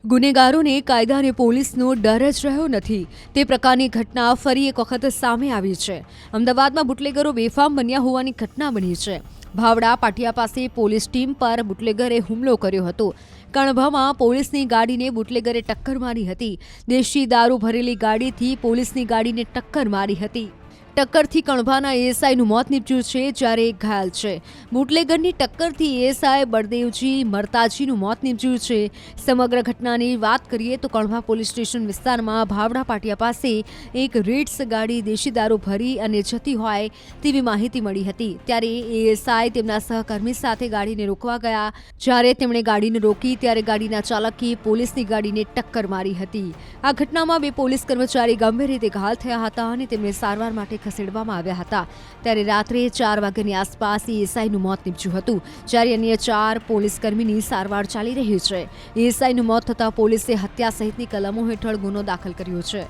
ગુનેગારોને કાયદા અને પોલીસનો ડર જ રહ્યો નથી તે પ્રકારની ઘટના ફરી એક વખત સામે આવી છે। અમદાવાદમાં બુટલેગરો બેફામ બન્યા હોવાની ઘટના બની છે। ભાવડા પાટિયા પાસે પોલીસ ટીમ પર બુટલેગરે હુમલો કર્યો હતો। કણભામાં પોલીસની ગાડીને બુટલેગરે ટક્કર મારી હતી। દેશી દારૂ ભરેલી ગાડીથી પોલીસની ગાડીને ટક્કર મારી હતી। ટક્કરથી કણભાના એએસઆઈનું મોત નીપજ્યું છે, જ્યારે એક ઘાયલ છે। બુટલેગરની ટક્કરથી એએસઆઈ બળદેવજી મરતાજીનું મોત નીપજ્યું છે। સમગ્ર ઘટનાની વાત કરીએ તો કણભા પોલીસ સ્ટેશન વિસ્તારમાં ભાવડા પાટિયા પાસે એક રીટ્સ ગાડી દેશી દારૂ ભરી અને જતી હોય તેવી માહિતી મળી હતી। ત્યારે એએસઆઈ તેમના સહકર્મી સાથે ગાડીને રોકવા ગયા। જ્યારે તેમણે ગાડીને રોકી ત્યારે ગાડીના ચાલકે પોલીસની ગાડીને ટક્કર મારી હતી। આ ઘટનામાં બે પોલીસ કર્મચારી ગંભીર રીતે ઘાયલ થયા હતા અને તેમને સારવાર માટે ખસેડવામાં આવ્યા હતા। ત્યારે રાત્રે 4 વાગ્યાની આસપાસ એએસઆઈનું મોત નીપજ્યું હતું, જ્યારે અન્ય 4 પોલીસકર્મીની સારવાર ચાલી રહી છે। એએસઆઈનું મોત થતાં પોલીસે હત્યા સહિતની કલમો હેઠળ ગુનો દાખલ કર્યો છે।